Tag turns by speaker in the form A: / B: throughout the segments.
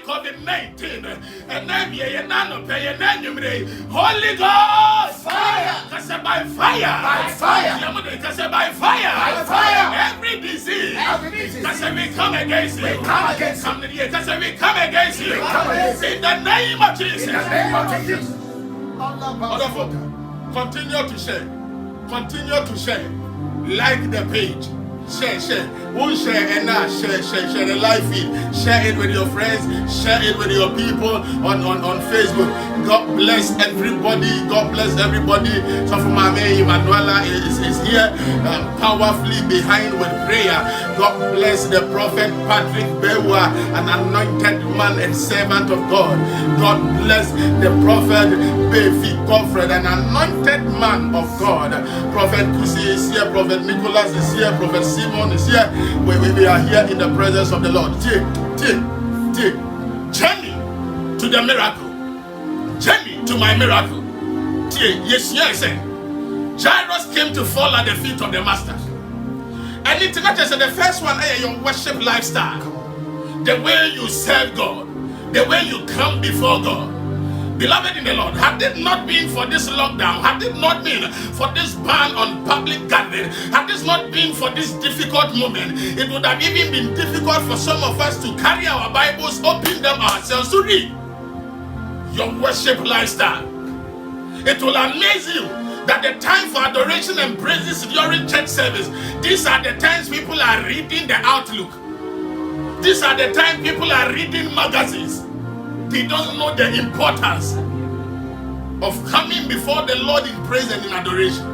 A: COVID-19 and then ye nano pay and then you may Holy Ghost fire by fire by fire by fire every disease we come against you we come against you in the name of Jesus continue to share like the page share won't share and not share the live feed, share it with your friends, share it with your people on Facebook. God bless everybody. So for my man Emanuela is here powerfully behind with prayer. God bless the prophet Patrick Bewa, an anointed man and servant of God. God bless the prophet Befi Godfred, an anointed man of God. Prophet Kusi is here, Prophet Nicholas is here, Prophet Simon is here. We are here in the presence of the Lord. Journey to the miracle. Journey to my miracle. Yes, Jairus came to fall at the feet of the master. And it's not just the first one, your worship lifestyle. The way you serve God. The way you come before God. Beloved in the Lord, had it not been for this lockdown, had it not been for this ban on public gathering, had this not been for this difficult moment, it would have even been difficult for some of us to carry our Bibles, open them ourselves to read. Your worship lifestyle. It will amaze you that the time for adoration and praises during church service, these are the times people are reading the Outlook. These are the times people are reading magazines. They don't know the importance of coming before the Lord in praise and in adoration.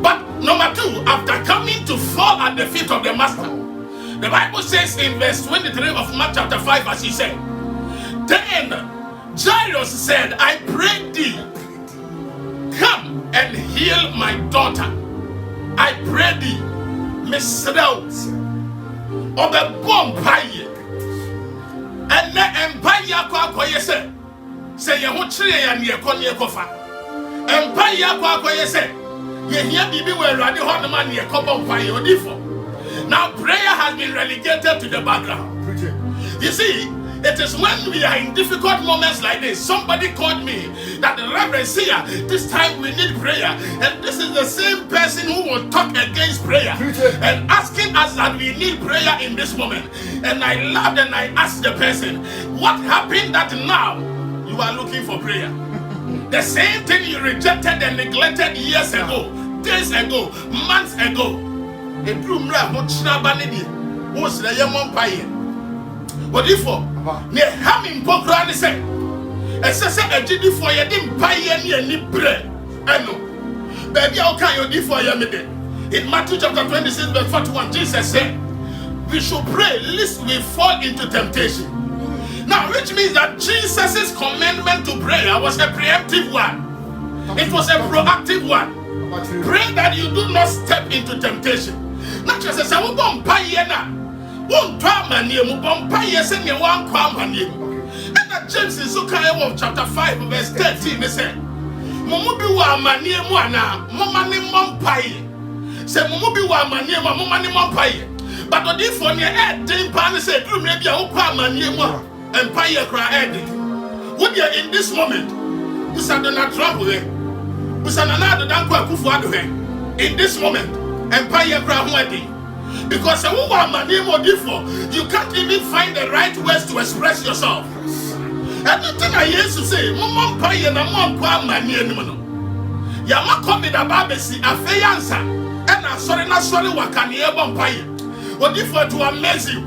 A: But number two, after coming to fall at the feet of the master, the Bible says in verse 23 of Mark chapter 5, as he said, then Jairus said, I pray thee, come and heal my daughter. I pray thee, Miss Rose, of a bomb pie, and the empire quack, say your tree and your conia cofa. Empire quack, say, ye hear me where Raddy Horneman, your copper pie or differ. Now, prayer has been relegated to the background. You see, it is when we are in difficult moments like this. Somebody called me that the Reverend Sia, this time we need prayer. And this is the same person who will talk against prayer and asking us that we need prayer in this moment. And I laughed and I asked the person, what happened that now you are looking for prayer? The same thing you rejected and neglected years ago, days ago, months ago. But therefore, near having Pokrani said, as I said, a GD for you didn't buy any bread. I know. Baby, how can you do for you? In Matthew chapter 26, verse 41, Jesus said, we should pray lest we fall into temptation. Now, which means that Jesus' commandment to prayer was a preemptive one. It was a proactive one. Pray that you do not step into temptation. Not just as I will go and buy one drama near Mubampire send you one crumb on you. And that James is so kind of chapter 5, verse 13. They said, Mumubi wa mania mwana, Momani Mompaye. Say Mumubi wa mania, Momani Mompaye. But the different head, Dame Pan said, you may be a mania and Paya cry. Would you in this moment? This are the not trouble. This are another Danko Kufuado. In this moment, Empire cry wedding. Because you can't even find the right words to express yourself. Anything I used to say, Mom Pay and a mom quam my near Nimano. Yama come in a babesi, a fayansa, and I not sorry what can you bumpire. What if to amaze you?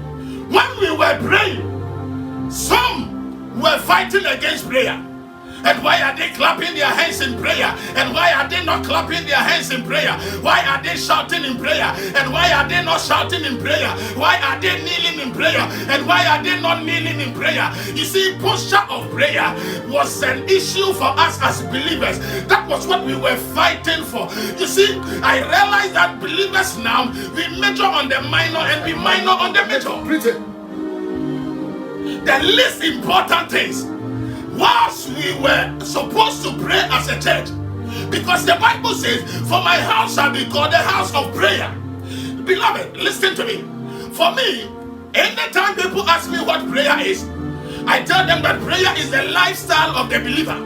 A: When we were praying, some were fighting against prayer. And why are they clapping their hands in prayer? And why are they not clapping their hands in prayer? Why are they shouting in prayer? And why are they not shouting in prayer? Why are they kneeling in prayer? And why are they not kneeling in prayer? You see, posture of prayer was an issue for us as believers. That was what we were fighting for. You see, I realize that believers now, we major on the minor and we minor on the major. The least important things. Whilst we were supposed to pray as a church, because the Bible says, for my house shall be called the house of prayer. Beloved, listen to me. For me, anytime people ask me what prayer is, I tell them that prayer is the lifestyle of the believer.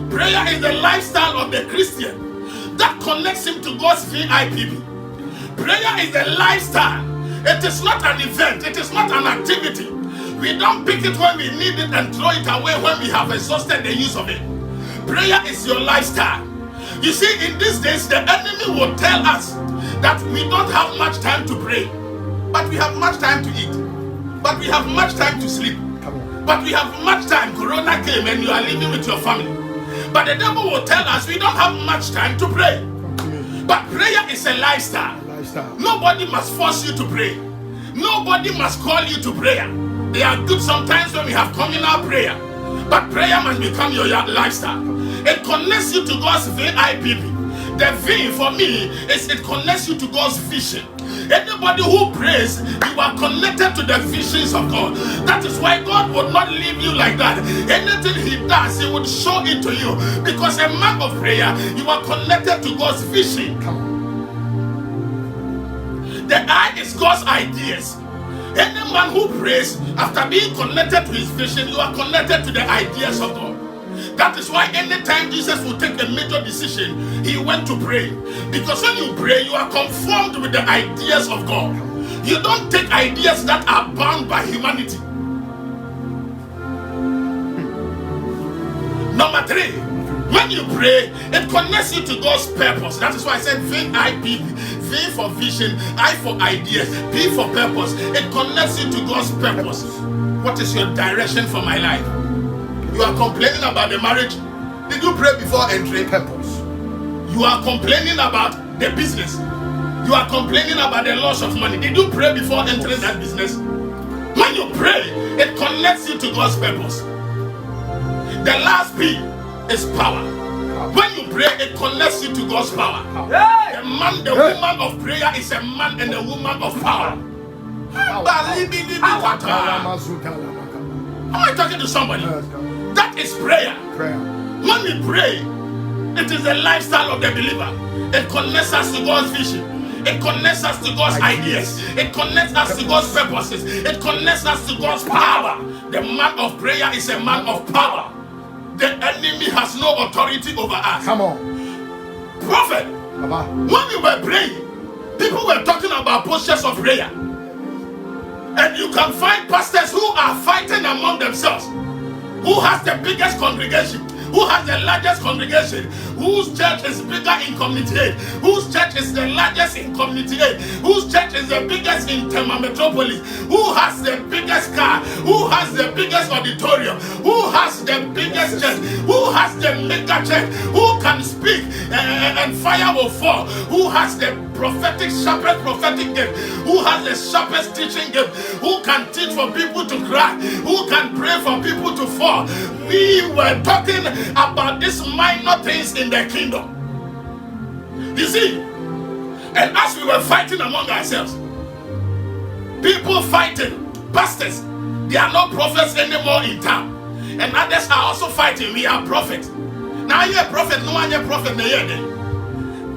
A: Prayer is the lifestyle of the Christian that connects him to God's VIP. Prayer is the lifestyle. It is not an event. It is not an activity. We don't pick it when we need it and throw it away when we have exhausted the use of it. Prayer is your lifestyle. You see, in these days, the enemy will tell us that we don't have much time to pray, but we have much time to eat, but we have much time to sleep, but we have much time. Corona came and you are living with your family. But the devil will tell us we don't have much time to pray. But prayer is a lifestyle. Nobody must force you to pray. Nobody must call you to prayer. They are good sometimes when we have communal prayer, but prayer must become your lifestyle. It connects you to God's VIP. The V for me is it connects you to God's vision. Anybody who prays, you are connected to the visions of God. That is why God would not leave you like that. Anything He does, He would show it to you. Because a man of prayer, you are connected to God's vision. The I is God's ideas. Any man who prays, after being connected to his vision, you are connected to the ideas of God. That is why anytime Jesus will take a major decision, He went to pray. Because when you pray, you are conformed with the ideas of God. You don't take ideas that are bound by humanity. Number 3, when you pray, it connects you to God's purpose. That is why I said VIP. V for vision, I for ideas, P for purpose. It connects you to God's purpose. What is your direction for my life? You are complaining about the marriage. Did you pray before entering? Purpose. You are complaining about the business. You are complaining about the loss of money. Did you pray before entering that business? When you pray, it connects you to God's purpose. The last P is power. When you pray, it connects you to God's power. The man, the woman of prayer is a man and a woman of power. Am I talking to somebody? That is prayer. When we pray, it is the lifestyle of the believer. It connects us to God's vision. It connects us to God's ideas. It connects us to God's purposes. It connects us to God's power. The man of prayer is a man of power. The enemy has no authority over us. Come on. Prophet, when we were praying, people were talking about postures of prayer. And you can find pastors who are fighting among themselves. Who has the biggest congregation? Who has the largest congregation? Whose church is bigger in community aid? Whose church is the largest in community aid? Whose church is the biggest in Tema Metropolis? Who has the biggest car? Who has the biggest auditorium? Who has the biggest church? Who has the mega church? Who can speak and fire will fall? Who has the sharpest prophetic gift? Who has the sharpest teaching gift? Who can teach for people to cry? Who can pray for people to fall? We were talking about these minor things in the kingdom. You see, and as we were fighting among ourselves, people fighting, pastors, they are not prophets anymore in town, and others are also fighting. We are prophets. Now you're a prophet, no one you're a prophet.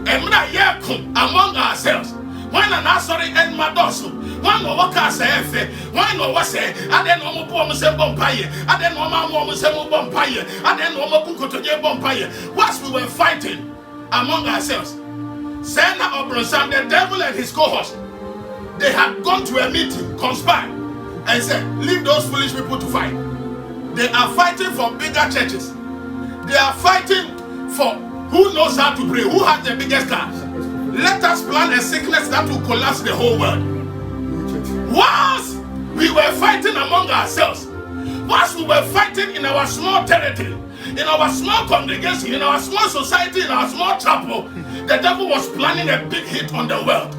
A: And we are among ourselves. Why not sorry and Madoso? Why no walk as a why no was a I didn't know more Bompire. I didn't know more Bompire. I didn't know more Bompire. Whilst we were fighting among ourselves, Sena Obronsan, the devil and his cohorts, they had gone to a meeting, conspired, and said, leave those foolish people to fight. They are fighting for bigger churches. They are fighting for who knows how to pray, who has the biggest car. Let us plan a sickness that will collapse the whole world. Whilst we were fighting among ourselves, whilst we were fighting in our small territory, in our small congregation, in our small society, in our small chapel, the devil was planning a big hit on the world.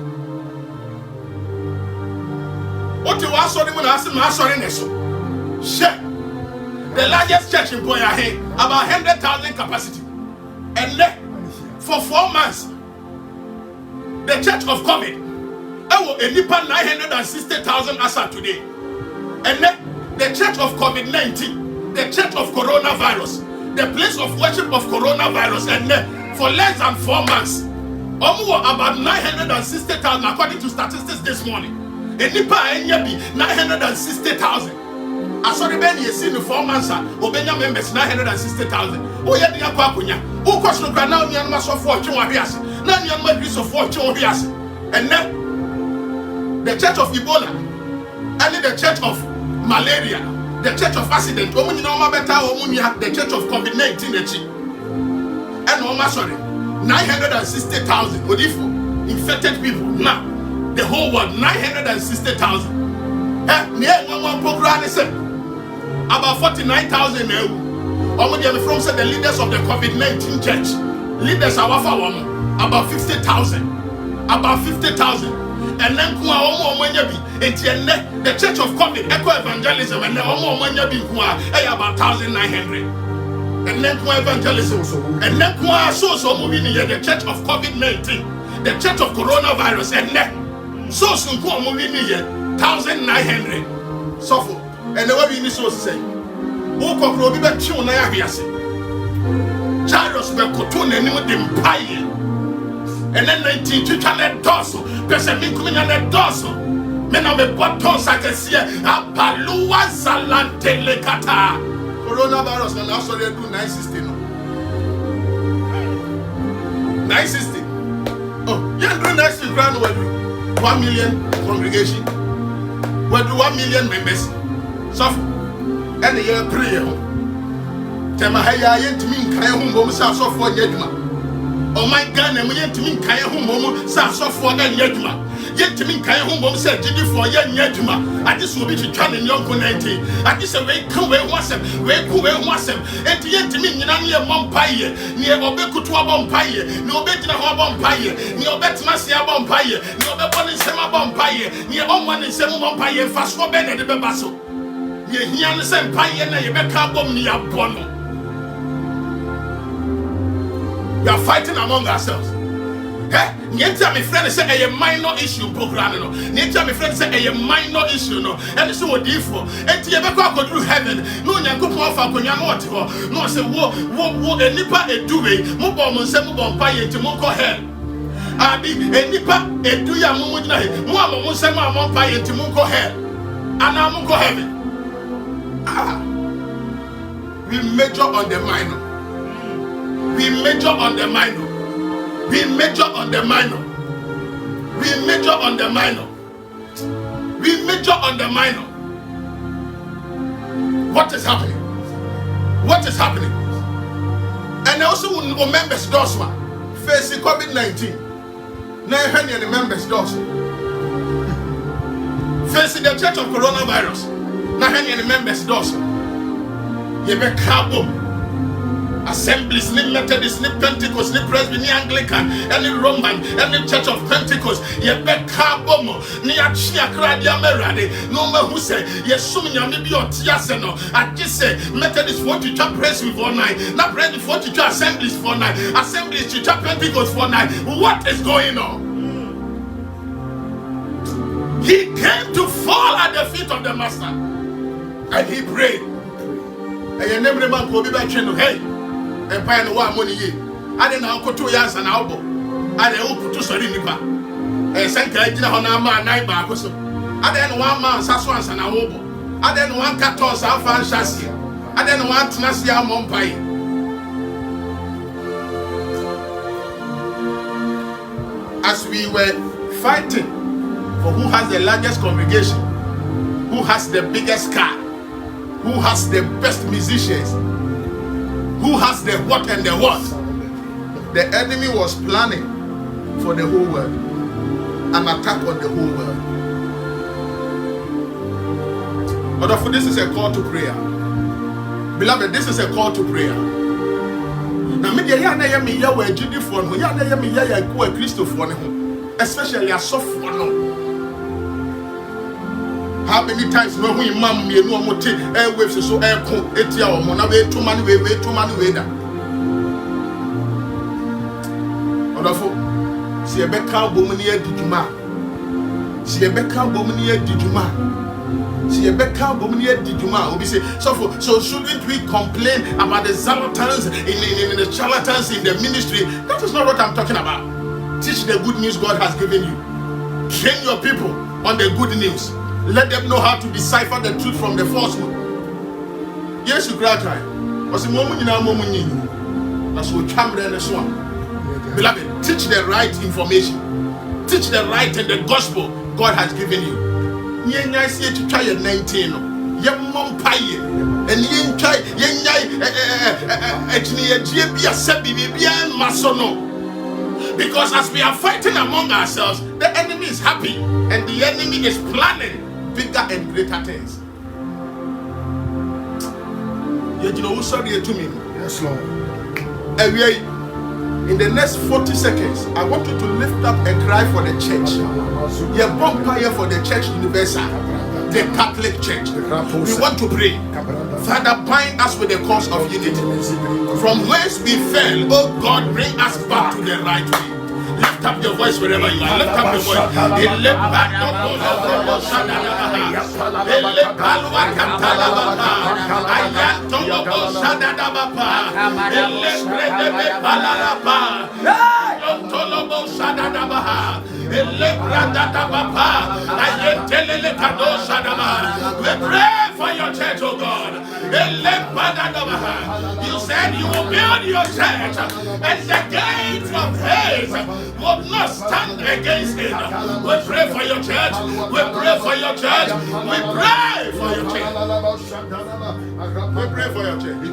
A: What you are sorry when I ask my sorry, the largest church in Boyahe, about 100,000 capacity. And then, for 4 months, the church of COVID, I will enipa 960,000 as of today. And then, the church of COVID-19, the church of coronavirus, the place of worship of coronavirus, and then, for less than 4 months, about 960,000 according to statistics this morning. Enipa enyebi 960,000. Asori ben ye see no 4 months obenya members 960,000. O ye dia kwa akunya. O kwasoro kwa na onian ma sofo otwe wo hwiase. Na onian ma dwi sofo otwe wo hwiase. And then the church of Ebola, and the church of malaria, the church of accident, the church of COVID-19 and sorry 960,000 infected people. Now the whole world 960,000. About 49,000 now. From the leaders of the COVID-19 church. Leaders are about 50,000. About 50,000. And then the church of COVID, Echo Evangelism, and then about 1,900. And then evangelism. And then the church of COVID-19, the church of coronavirus, and then so soon 1,900. So for and the way we need to say, who could be back to Nayabias? Jairus were cotton and empire. And then 19 to Chalet Dosso, Pesami coming on a dosso. Men of the buttons I can see a Palua Salante Lecata. Coronavirus and also they do 960. 960. Oh, you're doing 960 grand with 1 million congregation. We do 1 million members. So, and the year prayer. Temahaya yet to mean Kayahum Bomusa so for Yedma. Oh my God, and we yet to mean Kayahum Bomu so for Yedma. Yet to mean Kayahum Bom said, Did you for Yedma? I just will be to try in your community. I just away come where was him, where cool was him, and yet to mean near Mompire, near Obecutua Bompire, no better Bompire, near Betmasia Bompire, no better in Sema Bompire, near one in Sema Bompire, fast for Bennett the Basso. Ye hear the same pie and you make a bomb near Bono. We are fighting among ourselves. Hey, Nietzsche, my friend, say a minor issue program. Nietzsche, my friend, say a minor issue. No, and it's so difficult. And you ever go through heaven? No, you go for Konya. No, say, wo, a nipa a duwe, Mubom, Semubom, Pay, to Moko hell. Abi, a nipa a duya Mumuna, Mumma, Sema, Mompay, to Moko hell. And I'm Moko heaven. We major on the minor. We major on the minor. We major on the minor. We major on the minor. We major on the minor. What is happening? What is happening? And also members Dosma facing COVID-19. Now the members Dosma facing the church of coronavirus. Now the members Dosma. Yebe Kabo. Assemblies, ni Methodist, ni Pentecost, ni Presbyterian, Anglican, any Roman, any Church of Pentecost, ye be Kabomo, ni Achia Kradia Merade, no man who say, yes, Sumia maybe or Tiaseno, I just say, Methodist 40 church press with 4 9, not present 40 church assemblies 4 9, assemblies to church Pentecost 4 9. What is going on? He came to fall at the feet of the Master, and he prayed. And your name man could be back to hey. And pay no money ye. I didn't know 2 years and elbow. I didn't put to Sarinipa. And sent a dinner on our man, I didn't want man, Saswans and Awobo. I didn't want Catos, Alpha and Chassis. I didn't want Nasia Mompai. As we were fighting for who has the largest congregation, who has the biggest car, who has the best musicians, who has the what and the what. The enemy was planning for the whole world, an attack on the whole world. But therefore, this is a call to prayer. Beloved, this is a call to prayer. Now, media ya na ya me ya wa agidi fo no, ya na ya me ya ya ku a Christopher ne ho, especially asofo no. How many times no hu imam me no omote waves so ko etia o mo na we tuma ne we tuma ne we da. Odafo, si ebeka bomu ne adidwuma. Si ebeka bomu ne adidwuma. So shouldn't we complain about the charlatans in the charlatans in the ministry? That is not what I'm talking about. Teach the good news God has given you. Train your people on the good news. Let them know how to decipher the truth from the falsehood. Yes, you cry. That's what beloved, teach the right information. Teach the right and the gospel God has given you. Yenga see to try 19 no yemmom paye and yen try yenyai etni egie bia sebi bia maso no, because as we are fighting among ourselves, the enemy is happy and the enemy is planning bigger and greater things. You know who sorry to me? Yes, Lord. In the next 40 seconds, I want you to lift up a cry for the church. You're bonfire for the church universal, the Catholic Church. We want to pray. Father, bind us with the cause of unity. From whence we fell, oh God, bring us back to the right way. Lift up your voice wherever you are. Lift up your voice. We pray for your church, oh God. You said you will build your church, and the gates of hate will not stand against it. We pray for your church. We pray for your church. We pray for your church. We pray for your church.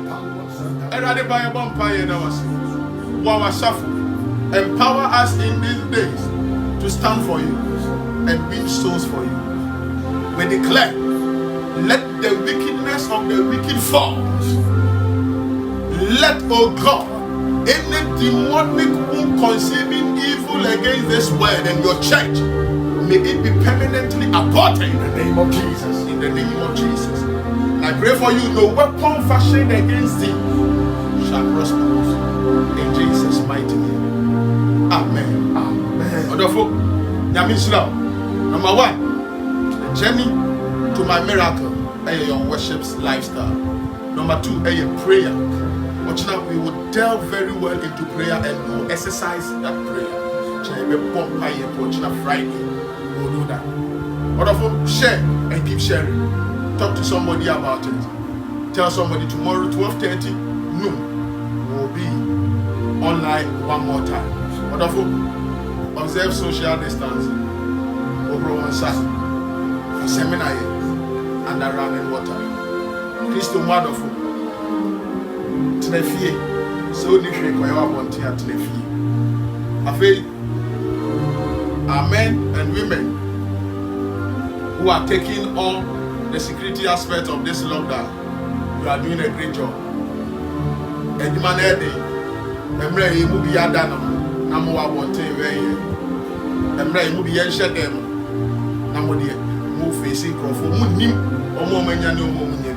A: Empower us in these days to stand for you and win souls for you. We declare, let the wickedness of the wicked fall. Let, oh God, any demonic womb conceiving evil against this world and your church, may it be permanently aborted in the name of Jesus. In the name of Jesus. And I pray for you, no weapon fashioned against thee shall prosper. In Jesus' mighty name. Amen. Amen. Wonderful. Number one, the journey to my miracle, your worship's lifestyle. Number two, prayer. We will delve very well into prayer and we will exercise that prayer. Friday, we will do that. Wonderful. Share and keep sharing. Talk to somebody about it. Tell somebody tomorrow, 12:30 noon, we will be online one more time. Wonderful. Observe social distancing. Over one side. For seminar and around in water. Christo wonderful. Tenefie. So nifre kwa yawa bonti ya tenefie. Afei, our men and women who are taking on the security aspect of this lockdown, you are doing a great job. And you man Emre you be adana. Namu wa bonte weye. Emre you be yenshe dem. Namu de mu face crofo mu nim omo manya ne omo munye.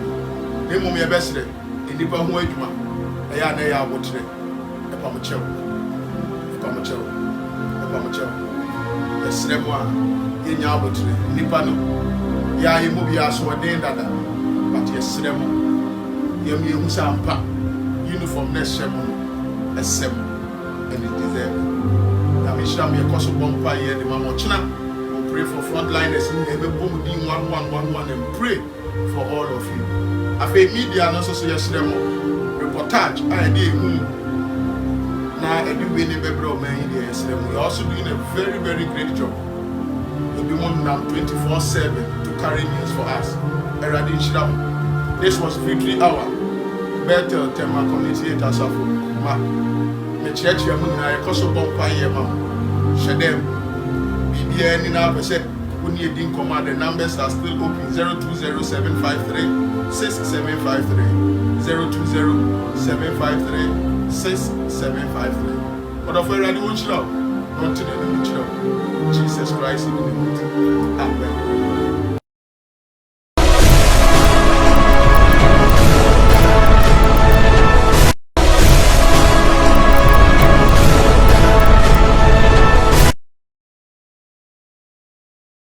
A: Ne mum ye besre. Enipa ho adwuma. Eya na ya abotre. Epa mo chew. Epa mo chew. Epa mo chew. Esre mo a yenya abotre. Nipa no ya ye mu bi aso den dada. But yesre mo. Yem ye hu sampa. Uniform na shemo. Esem. And it is there. Now, we pray for frontliners and pray for all of you. After media, also say reportage. I did now. I do any baby we're also doing a very, very great job. We'll be on now 24/7 to carry news for us. This was Victory Hour. Better Tema Community Tasafu. Ma. Me church Yamuna, a Koso Bompa Yama. Shadem. BBN in our percent. When you didn't command, the numbers are still open. 020753 6753. 020753 But of where I do want you know, not to the Jesus Christ in the Amen.